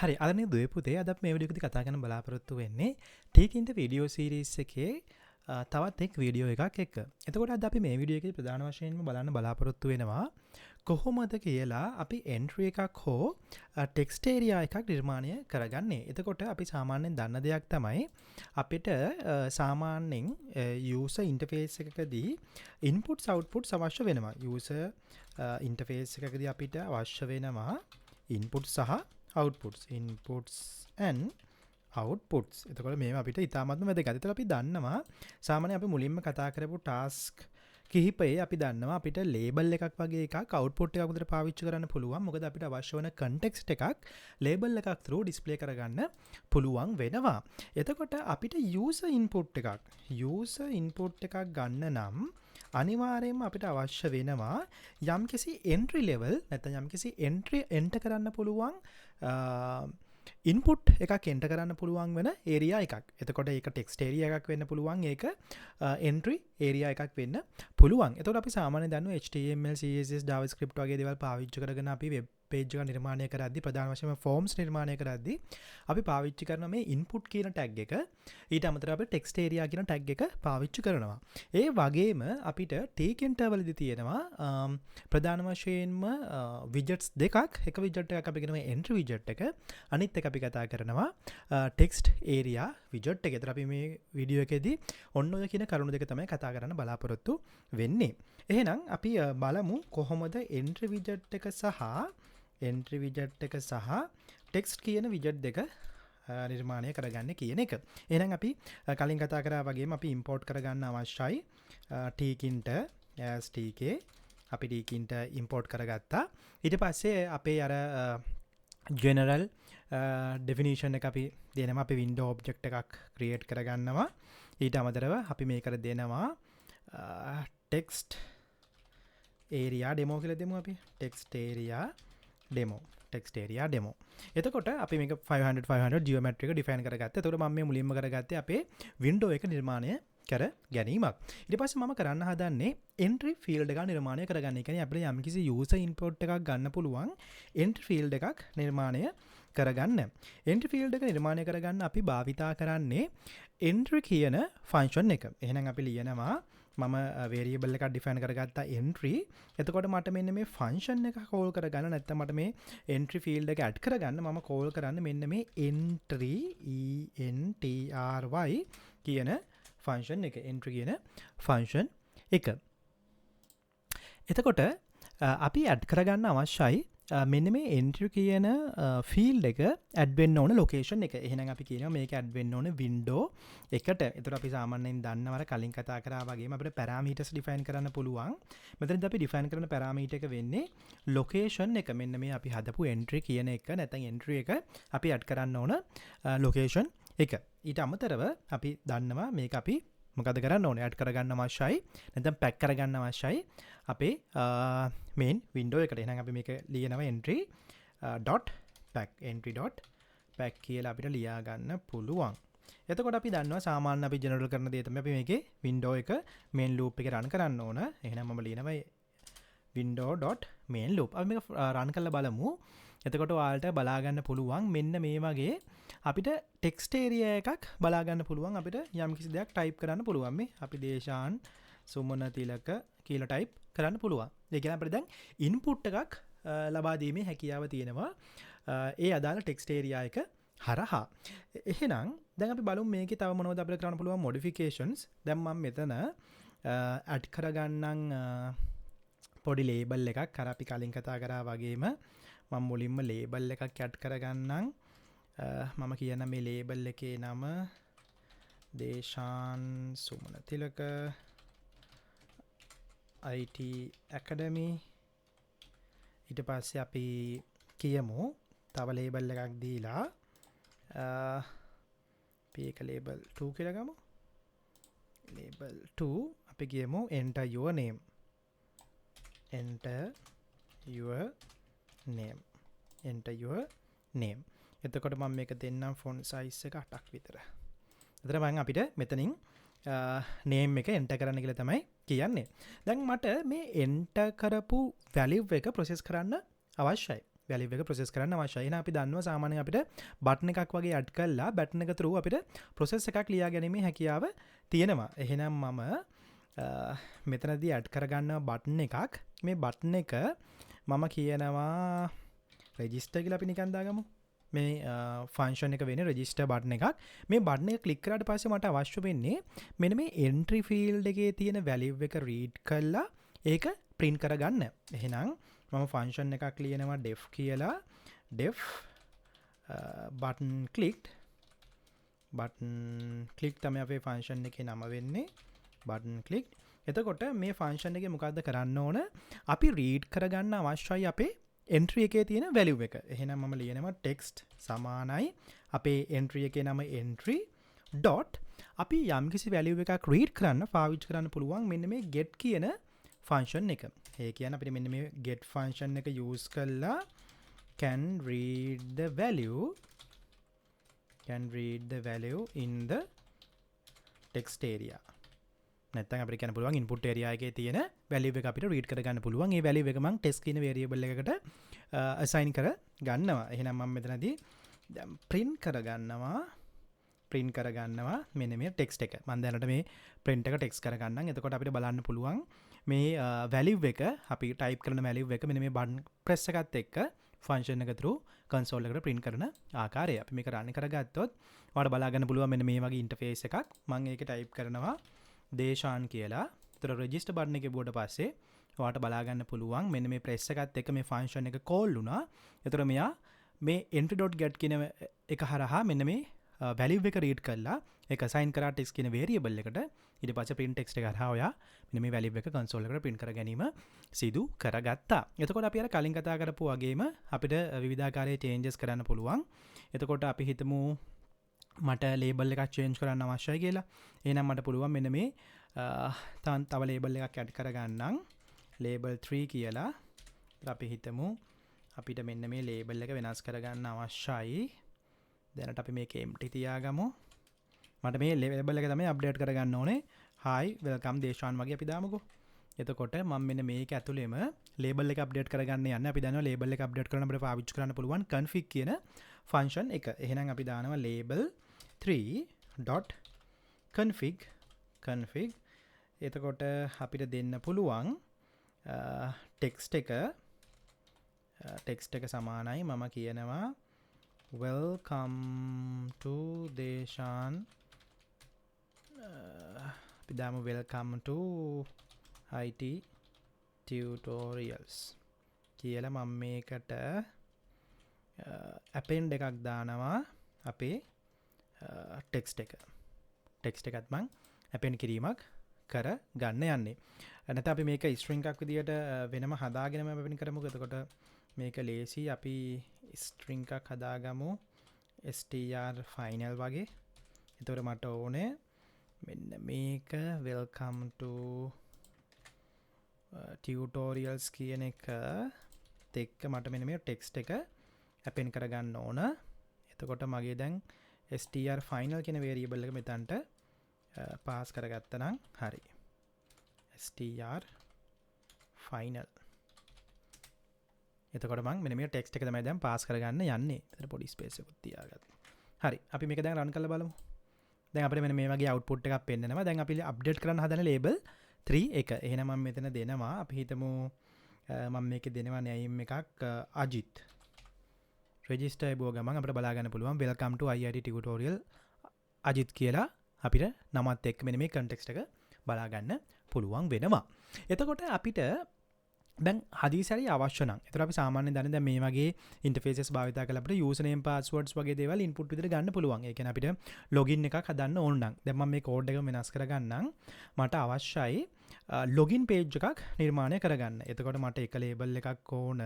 හරි අදනේ දුවේ පුතේ අද අපි මේ වීඩියෝ එකදී කතා කරන්න බලාපොරොත්තු වෙන්නේ Tkinter වීඩියෝ සීරීස් එකේ තවත් එක් වීඩියෝ එකක් එක්ක. එතකොට අද අපි මේ වීඩියෝ එකේ ප්‍රධාන වශයෙන්ම බලන්න බලාපොරොත්තු වෙනවා කොහොමද කියලා අපි entry එකක් හෝ text area එකක් නිර්මාණය කරගන්නේ. එතකොට අපි සාමාන්‍යයෙන් දන්න දෙයක් තමයි අපිට සාමාන්‍යයෙන් user interface එකකදී inputs outputs අවශ්‍ය වෙනවා. user interface එකකදී අපිට අවශ්‍ය වෙනවා inputs සහ outputs and outputs. එතකොට මේව අපිට ඉතාමත්ම වැදගත්. ඒතර අපි දන්නවා සාමාන්‍යයෙන් අපි මුලින්ම කතා කරපු ටාස්ක් කිහිපයේ අපි දන්නවා අපිට ලේබල් එකක් වගේ එකක් output එකක් විතර පාවිච්චි කරන්න පුළුවන්. මොකද අපිට අවශ්‍ය වෙන context එකක් ලේබල් එකක් through display කරගන්න පුළුවන් වෙනවා. එතකොට අපිට user input එකක් ගන්න නම් අනිවාර්යයෙන්ම අපිට අවශ්‍ය වෙනවා යම්කිසි entry level නැත්නම් යම්කිසි entry enter කරන්න පුළුවන් input එකක් enter කරන්න පුළුවන් වෙන area එකක්. එතකොට ඒක text area එකක් වෙන්න පුළුවන්, ඒක entry area එකක් වෙන්න පුළුවන්. එතකොට අපි සාමාන්‍යයෙන් දන්නවා HTML, CSS, JavaScript වගේ දේවල් පාවිච්චි කරගෙන අපි web page එක නිර්මාණය කරද්දී ප්‍රධාන වශයෙන්ම forms නිර්මාණය කරද්දී අපි පාවිච්චි කරන මේ input කියන tag එක ඊට අමතරව අපි text area කියන tag එක පාවිච්චි කරනවා. ඒ වගේම අපිට Tkinter වලදී තියෙනවා ප්‍රධාන වශයෙන්ම widgets දෙකක්. එක widget එකක් අපි කියනවා entry widget එක. අනිත් එක අපි කතා කරනවා text area widget එක. ඒතර අපි මේ වීඩියෝ එකේදී ඔන්න ඔය කියන කරුණු දෙක තමයි කතා කරන්න බලාපොරොත්තු වෙන්නේ. එහෙනම් අපි බලමු කොහොමද entry widget එක සහ text කියන widget දෙක නිර්මාණය කරගන්න කියන එක. එහෙනම් අපි කලින් කතා කරා වගේම අපි import කරගන්න අවශ්‍යයි Tkinter as tk. අපි Tkinter import කරගත්තා. ඊට පස්සේ අපේ අර general definition එක අපි දෙනවා. අපි window object එකක් create කරගන්නවා. ඊට අමතරව අපි මේකට දෙනවා text area demo කියලා දෙමු අපි. text area demo. එතකොට අපි මේක 500 geometry එක define කරගත්තා. එතකොට මම මේ මුලින්ම කරගත්තේ අපේ window එක නිර්මාණය කර ගැනීමක්. ඊට පස්සේ මම කරන්න හදන්නේ entry field එකක් නිර්මාණය කරගන්න. ඒ කියන්නේ අපිට යම්කිසි user input එකක් ගන්න පුළුවන් entry field එකක් නිර්මාණය කරගන්න. entry field එක නිර්මාණය කරගන්න අපි භාවිතා කරන්නේ entry කියන function එක. එහෙනම් අපි ලියනවා මම variable එකක් define කරගත්තා entry. එතකොට මට මෙන්න මේ function එක call කරගන්න නැත්නම් මට මේ entry field එක add කරගන්න මම call කරන්නේ මෙන්න මේ entry කියන function එක. entry කියන function එක. එතකොට අපි add කරගන්න අවශ්‍යයි මෙන්න මේ entry කියන field එක add වෙන්න ඕන location එක. එහෙනම් අපි කියනවා මේක add වෙන්න ඕන window එකට. ඒතර අපි සාමාන්‍යයෙන් දන්නවර කලින් කතා කරා වගේම අපිට parameters define කරන්න පුළුවන්. මෙතනදී අපි define කරන parameter එක වෙන්නේ location එක. මෙන්න මේ අපි හදපු entry කියන එක නැත්නම් entry එක අපි add කරන්න ඕන location එක. ඊට අමතරව අපි දන්නවා මේක අපි මොකද කරන්න ඕනේ add කරගන්න අවශ්‍යයි නැත්නම් pack කරගන්න අවශ්‍යයි අපේ main window එකට. එහෙනම් අපි මේක ලියනවා entry.pack කියලා අපිට ලියා ගන්න පුළුවන්. එතකොට අපි දන්නවා සාමාන්‍ය අපි ජෙනරල් කරන දේ තමයි අපි මේකේ window එක main loop එකේ run කරන්න ඕන. එහෙනම් මම ලියනවා window.main loop. අපි මේක run කරලා බලමු. එතකොට ඔයාලට බලා ගන්න පුළුවන් මෙන්න මේ වගේ අපිට text area එකක් බලා ගන්න පුළුවන්. අපිට යම්කිසි දෙයක් type කරන්න පුළුවන්. මේ අපි දේශාන් සුමනතිලක කියලා type කරන්න පුළුවන්. ඒ කියන්නේ අපිට දැන් input එකක් ලබා දීමේ හැකියාව තියෙනවා ඒ අදාළ text area එක හරහා. එහෙනම් දැන් අපි බලමු මේකේ තව මොනවද අපිට කරන්න පුළුවන් modifications. දැන් මම මෙතන add කරගන්නම් පොඩි label එකක්. අර අපි කලින් කතා කරා වගේම මම මුලින්ම label එකක් add කරගන්නම්. මම කියන මේ label එකේ නම දේශාන් සුමනතිලක IT Academy. ඊට පස්සේ අපි කියමු තව label එකක් දීලා අපි ඒක label 2 කියලා ගමු. label 2 අපි කියමු enter your name. එතකොට මම මේක දෙන්නම් font size එක 8ක් විතර. එතන මම අපිට මෙතනින් name එක enter කරන්න කියලා තමයි කියන්නේ. දැන් මට මේ enter කරපු value එක process කරන්න අවශ්‍යයි. වැලියු එක ප්‍රොසෙස් කරන්න අවශ්‍යයි. එහෙනම් අපි දන්නවා සාමාන්‍යයෙන් අපිට බටන් එකක් වගේ ඇඩ් කරලා බටන් එක through අපිට ප්‍රොසෙස් එකක් ලියා ගැනීමේ හැකියාව තියෙනවා. එහෙනම් මම මෙතනදී ඇඩ් කරගන්නවා බටන් එකක්. මේ බටන් එක මම කියනවා රෙජිස්ටර් කියලා අපි නිකන් දාගමු. මේ ෆන්ක්ෂන් එක වෙන්නේ රෙජිස්ටර් බටන් එකක්. මේ බටන් එක ක්ලික් කරාට පස්සේ මට අවශ්‍ය වෙන්නේ මෙන්න මේ එන්ට්‍රි ෆීල්ඩ් එකේ තියෙන වැලියු එක රීඩ් කරලා ඒක print කරගන්න. එහෙනම් මම ෆන්ක්ෂන් එකක් ලියනවා def කියලා. def button click තමයි අපේ ෆන්ක්ෂන් එකේ නම වෙන්නේ. button click. එතකොට මේ ෆන්ක්ෂන් එකේ මොකද්ද කරන්න ඕන? අපි රීඩ් කරගන්න අවශ්‍යයි අපේ entry එකේ තියෙන value එක. එහෙනම් මම ලියනවා text සමානයි අපේ entry එකේ නම entry dot අපි යම්කිසි value එකක් read කරන්න පාවිච්චි කරන්න පුළුවන් මෙන්න මේ get කියන function එක. ඒ කියන්නේ අපිට මෙන්න මේ get function එක use කරලා can read the value in the text area. නැත්නම් අපිට කියන්න පුළුවන් input area එකේ තියෙන value එක අපිට read කරගන්න පුළුවන්. ඒ value එක මම text කියන variable එකකට assign කර ගන්නවා. එහෙනම් මම මෙතනදී දැන් print කරගන්නවා මෙන්න මේ text එක. මම දැනට මේ print එක text කරගන්නම්. එතකොට අපිට බලන්න පුළුවන් මේ value එක අපි type කරන value එක මෙන්න මේ button press එකත් එක්ක function එක through console එකට print කරන ආකාරය. අපි මේක run කරගත්තොත් ඔයාලට බලා ගන්න පුළුවන් මෙන්න මේ වගේ interface එකක්. මම ඒක type කරනවා Deshan කියලා. ඒතර register button එකේ බුවට පස්සේ ඔයාලට බලා ගන්න පුළුවන් මෙන්න මේ press එකත් එක්ක මේ function එක call වුණා. ඒතර මෙයා මේ entry.get කියන එක හරහා මෙන්න මේ value එක read කරලා ඒක assign කරා text කියන variable එකට ඊට පස්සේ print text එක හරහා ඔයා මෙන්න මේ value එක console එකට print කර ගැනීම සිදු කරගත්තා. එතකොට අපි අර කලින් කතා කරපු වගේම අපිට විවිධාකාරයේ changes කරන්න පුළුවන්. එතකොට අපි හිතමු මට label එකක් change කරන්න අවශ්‍යයි කියලා. එහෙනම් මට පුළුවන් මෙන්න මේ තව label එකක් add කරගන්නම්. label 3 කියලා. අපි හිතමු අපිට මෙන්න මේ label එක වෙනස් කරගන්න අවශ්‍යයි. දැනට අපි මේක empty තියාගමු. මට මේ label එක තමයි update කරගන්න ඕනේ. hi welcome Deshan වගේ අපි දාමුකෝ. එතකොට මම මෙන්න මේක ඇතුළේම label එක update කරගන්න යන්නේ. අපි දන්නවා label එක update කරන්න අපිට පාවිච්චි කරන්න පුළුවන් config කියන function එක. එහෙනම් අපි දානවා label 3.config. එතකොට අපිට දෙන්න පුළුවන් text එක සමානයි මම කියනවා welcome to Deshan අපි දාමු welcome to IT tutorials කියලා මම මේකට append එකක් දානවා අපේ text එකත් මම append කිරීමක් කර ගන්න යන්නේ. නැත්නම් අපි මේක string එකක් විදියට වෙනම හදාගෙනම append කරමුකෝ. එතකොට මේක ලේසි. අපි string එකක් හදාගමු str final වගේ. එතකොට මට ඕනේ මෙන්න මේක welcome to tutorials කියන එක එක්ක මට මෙන්න මේ text එක append කරගන්න ඕන. එතකොට මගේ දැන් str final කියන variable එක මෙතනට pass කරගත්තා නම් හරි. str final. එතකොට මම මෙන්න මේ text එක තමයි දැන් pass කරගන්න යන්නේ. එතන පොඩි space එකක් තියාගත්තා. හරි. අපි මේක දැන් run කරලා බලමු. දැන් අපිට මෙන්න මේ වගේ output එකක් පෙන්නනවා. දැන් අපි update කරන්න හදන label 3 එක. එහෙනම් මම මෙතන දෙනවා. අපි හිතමු මම මේකේ දෙනවා name එකක් අජිත්. register එබුව ගමන් අපිට බලා ගන්න පුළුවන් welcome to IIT tutorial Ajith කියලා අපිට නමත් එක්ක මෙන්න මේ context එක බලා ගන්න පුළුවන් වෙනවා. එතකොට අපිට දැන් හදිසියරි අවශ්‍ය නම් එතකොට අපි සාමාන්‍යයෙන් දන්නේ දැන් මේ වගේ interfaces භාවිත කරලා අපිට username passwords වගේ දේවල් input විදිහට ගන්න පුළුවන්. ඒ කියන්නේ අපිට login එකක් හදන්න ඕන නම් දැන් මම මේ code එක වෙනස් කරගන්නම්. මට අවශ්‍යයි login page එකක් නිර්මාණය කරගන්න. එතකොට මට එක label එකක් ඕන.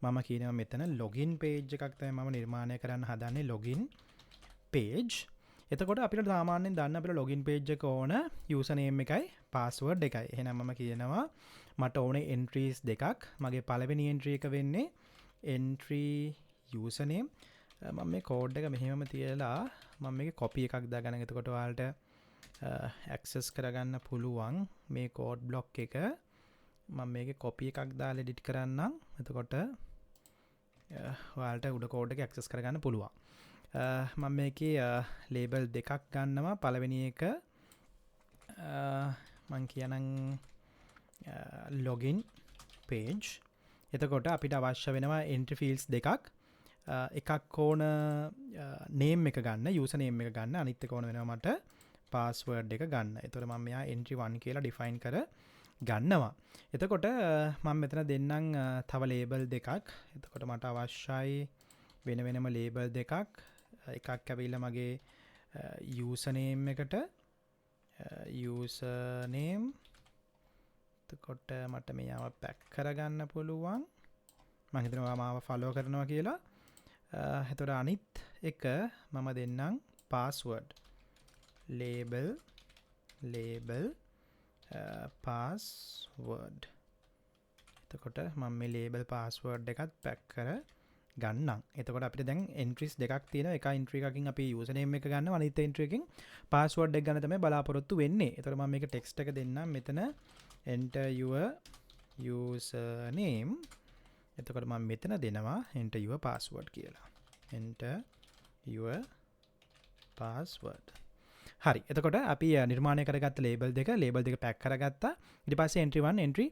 මම කියනවා මෙතන login page එකක් තමයි මම නිර්මාණය කරන්න හදන්නේ login page. එතකොට අපිට සාමාන්‍යයෙන් දන්න අපිට login page එක ඕන username එකයි password එකයි. එහෙනම් මම කියනවා මට ඕනේ entries දෙකක්. මගේ පළවෙනි entry එක වෙන්නේ entry username. මම මේ code එක මෙහෙමම තියලා මම මේකේ copy එකක් දාගන්න. එතකොට ඔයාලට access කරගන්න පුළුවන් මේ code block එක. මම මේකේ copy එකක් දාලා edit කරන්නම්. එතකොට ඔයාලට උඩ කෝඩ් එක ඇක්සස් කරගන්න පුළුවන්. මම මේකේ ලේබල් දෙකක් ගන්නවා. පළවෙනි එක මං කියනම් login page. එතකොට අපිට අවශ්‍ය වෙනවා entry fields දෙකක්. එකක් ඕන name එක ගන්න, user name එක ගන්න. අනිත් එක ඕන වෙනවා මට password එක ගන්න. එතකොට මම මෙයා entry 1 කියලා define කර ගන්නවා. එතකොට මම මෙතන දෙන්නම් තව label දෙකක්. එතකොට මට අවශ්‍යයි වෙන වෙනම label දෙකක්. එකක් ඇවිල්ලා මගේ user name එකට user name. එතකොට මට මෙයාව pack කරගන්න පුළුවන්. මම හිතනවා මාව follow කරනවා කියලා. එතකොට අනිත් එක මම දෙන්නම් password. label password. එතකොට මම මේ label password එකත් pack කර ගන්නම්. එතකොට අපිට දැන් entries දෙකක් තියෙනවා. එක entry එකකින් අපි user name එක ගන්නවා. අනිත් entry එකකින් password එක ගන්න තමයි බලාපොරොත්තු වෙන්නේ. එතකොට මම මේක text එක දෙන්නම් මෙතන enter your user name. එතකොට මම මෙතන දෙනවා enter your password කියලා. enter your password. හරි. එතකොට අපි නිර්මාණය කරගත්ත label දෙක pack කරගත්තා. ඊට පස්සේ entry 1 entry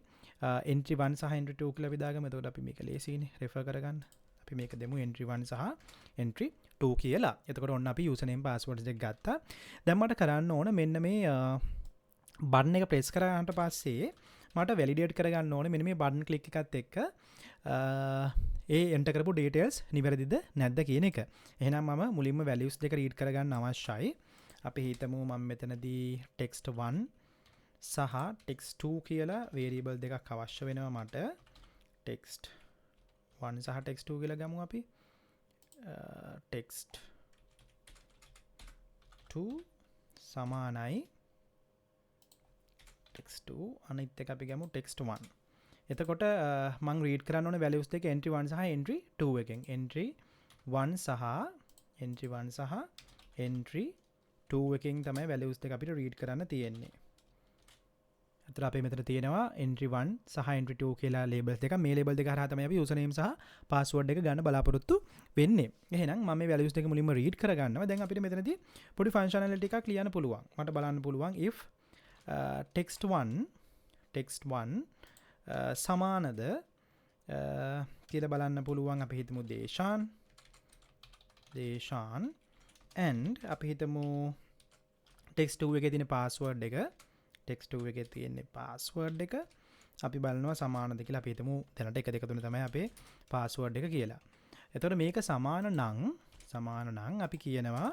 1 සහ entry 2 කියලා විදාගමු. එතකොට අපි මේක ලේසියිනේ refer කරගන්න. අපි මේක දෙමු entry 1 සහ entry 2 කියලා. එතකොට ඔන්න අපි username password දෙක ගත්තා. දැන් මට කරන්න ඕන මෙන්න මේ බටන් එක ප්‍රෙස් කරාට පස්සේ මට වැලිඩේට් කරගන්න ඕනේ මෙන්න මේ බටන් ක්ලික් එකත් එක්ක ඒ එන්ටර් කරපු ඩීටේල්ස් නිවැරදිද නැද්ද කියන එක. එහෙනම් මම මුලින්ම values දෙක රීඩ් කරගන්න අවශ්‍යයි. අපි හිතමු මම මෙතනදී text 1 සහ text 2 කියලා variable දෙකක් අවශ්‍ය වෙනවා මට. text 1 සහ text 2 කියලා ගමු අපි. text 2 සමානයි text 2 අනිත් එක අපි ගමු text 1. එතකොට මම රීඩ් කරන්න ඕනේ values දෙක entry 1 සහ entry 2 එකෙන්. entry 1 සහ entry 2 එකෙන් තමයි values දෙක අපිට රීඩ් කරන්න තියෙන්නේ. අතට අපේ මෙතන තියෙනවා entry 1 සහ entry 2 කියලා labels දෙක. මේ label දෙක හරහා තමයි අපි username සහ password එක ගන්න බලාපොරොත්තු වෙන්නේ. එහෙනම් මම මේ values දෙක මුලින්ම read කරගන්නවා. දැන් අපිට මෙතනදී පොඩි functionality එකක් ලියන්න පුළුවන්. මට බලන්න පුළුවන් if text 1 සමානද කියලා බලන්න පුළුවන්. අපි හිතමු Deshan and අපි හිතමු text 2 එකේ තියෙන password එක text 2 එකේ තියෙන password එක අපි බලනවා සමානද කියලා. අපි හිතමු දැනට 1 2 3 තමයි අපේ password එක කියලා. එතකොට මේක සමාන නම් අපි කියනවා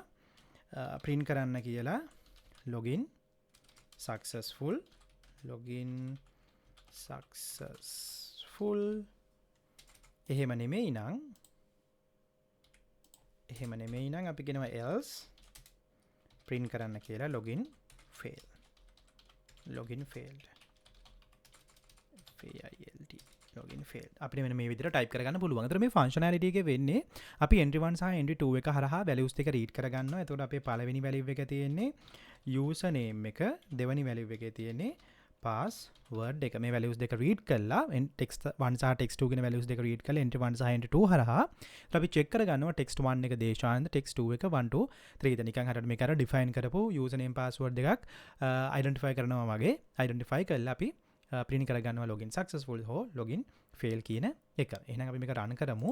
print කරන්න කියලා login successful එහෙම නෙමෙයි නම් අපි කියනවා else print කරන්න කියලා login failed login failed අපිට මෙන්න මේ විදිහට type කරගන්න පුළුවන්. ඒතර මේ functionality එකේ වෙන්නේ අපි entry 1 සහ entry 2 එක හරහා values දෙක read කරගන්නවා. එතකොට අපේ පළවෙනි value එක තියෙන්නේ user name එක, දෙවෙනි value එකේ තියෙන්නේ password එක. මේ values දෙක read කරලා text 1 සහ text 2 කියන values දෙක read කරලා entry 1 සහ entry 2 හරහා අපි check කරගන්නවා text 1 එක Deshan, text 2 එක 1 2 3 ද නිකන් හරියට මේක අර define කරපු user name password දෙකක් identify කරනවා වගේ identify කරලා අපි print කරගන්නවා login successful හෝ login fail කියන එක. එහෙනම් අපි මේක run කරමු.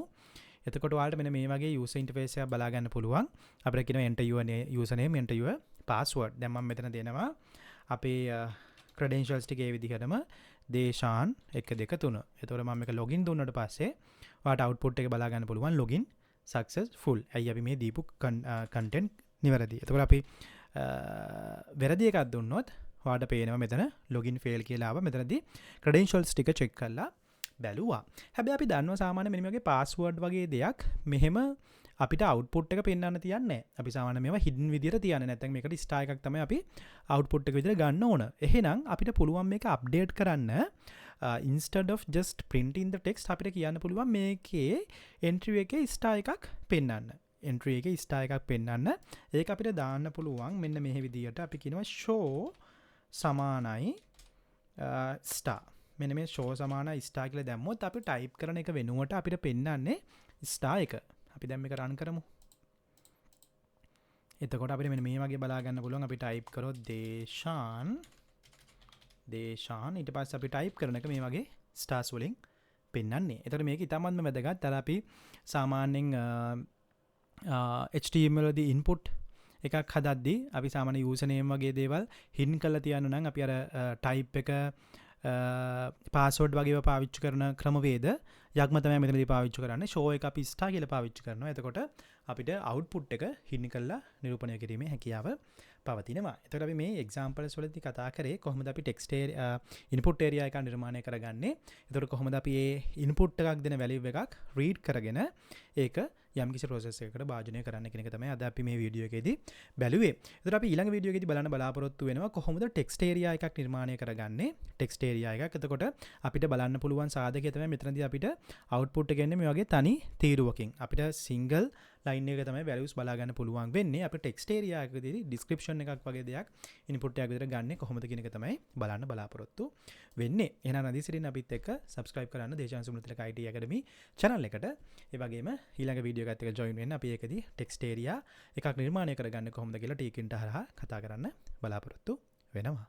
එතකොට ඔයාලට මෙන්න මේ වගේ user interface එකක් බලා ගන්න පුළුවන්. අපිට කියනවා enter your user name, enter your password. දැන් මම මෙතන දෙනවා අපේ credentials ටික ඒ විදිහටම Deshan 1 2 3. එතකොට මම මේක login දුන්නට පස්සේ ඔයාලට output එක බලා ගන්න පුළුවන් login successful. ඇයි අපි මේ දීපු content නිවැරදි. එතකොට අපි වැරදි එකක් දුන්නොත් ඔයාලට පේනවා මෙතන login fail කියලා ආවා. මෙතනදී credentials ටික check කරලා බැලුවා. හැබැයි අපි දන්නවා සාමාන්‍ය මෙන්න මේ වගේ password වගේ දෙයක් මෙහෙම අපිට output එක පෙන්වන්න තියන්නේ නැහැ. අපි සාමාන්‍ය මේවා hidden විදියට තියන්නේ. නැත්නම් මේකට star එකක් තමයි අපි output එක විදියට ගන්න ඕන. එහෙනම් අපිට පුළුවන් මේක update කරන්න instead of just printing the text අපිට කියන්න පුළුවන් මේකේ entry එකේ star එකක් පෙන්වන්න. entry එකේ star එකක් පෙන්වන්න. ඒක අපිට දාන්න පුළුවන් මෙන්න මේ විදියට. අපි කියනවා show සමානයි star. මෙන්න මේ show සමානයි star කියලා දැම්මොත් අපි type කරන එක වෙනුවට අපිට පෙන්වන්නේ ස්ටාර් එක අපි දැන් මේක රන් කරමු. එතකොට අපිට මෙන්න මේ වගේ බලා ගන්න පුළුවන්. අපි ටයිප් කරොත් දේශාන් ඊට පස්සේ අපි ටයිප් කරන එක මේ වගේ ස්ටාර්ස් වලින් පෙන්වන්නේ. එතකොට මේක ඉතාමත්ම වැදගත්. අර අපි සාමාන්‍යයෙන් HTML වලදී ඉන්පුට් එකක් හදද්දී අපි සාමාන්‍ය යූසර් නේම් වගේ දේවල් හින් කරලා තියන්න නම් අපි අර ටයිප් එක පාස්වර්ඩ් වගේව පාවිච්චි කරන ක්‍රමවේද යක්ම තමයි මෙතනදී පාවිච්චි කරන්නේ. ෂෝ එක අපි ස්ටාර් කියලා පාවිච්චි කරනවා. එතකොට අපිට අවුට්පුට් එක හින් කරලා නිරූපණය කිරීමේ හැකියාව පවතිනවා. එතකොට අපි මේ එක්සැම්පල්ස් වලදී කතා කරේ කොහොමද අපි ටෙක්ස්ට් ඉන්පුට් ඒරියා එක නිර්මාණය කරගන්නේ. එතකොට කොහොමද අපි මේ ඉන්පුට් එකක් දෙන වැලියු එකක් රීඩ් කරගෙන ඒක යම්කිසි ප්‍රොසෙස් එකකට භාජනය කරන්න කියන එක තමයි අද අපි මේ වීඩියෝ එකේදී බැලුවේ. එතකොට අපි ඊළඟ වීඩියෝ එකේදී බලන්න බලාපොරොත්තු වෙනවා කොහොමද ටෙක්ස්ට් ඒරියා එකක් නිර්මාණය කරගන්නේ. ටෙක්ස්ට් ඒරියා එකක්. එතකොට අපිට බලන්න පුළුවන් සාධකය තමයි මෙතනදී අපිට අවුට්පුට් එක එන්නේ මේ වගේ තනි තීරුවකින්. අපිට සිංගල් ලයින් එක තමයි වැලියුස් බලා ගන්න පුළුවන් වෙන්නේ. අපිට ටෙක්ස්ට් ඒරියා එකකදී ඩිස්ක්‍රිප්ෂන් එකක් වගේ දෙයක් ඉන්පුට් එකක් විතර ගන්න කොහොමද කියන එක තමයි බලන්න බලාපොරොත්තු වෙන්නේ. එහෙනම් නදීසිරින් අපිත් එක්ක subscribe කරන්න දේශාන් සුමනතිලක IT Academy channel එකට. ඒ වගේම ඊළඟ වීඩියෝ එකත් එක්ක join වෙන්න. අපි ඒකදී ටෙක්ස්ට් ඒරියා එකක් නිර්මාණය කරගන්න කොහොමද කියලා Tkinter හරහා කතා කරන්න බලාපොරොත්තු වෙනවා.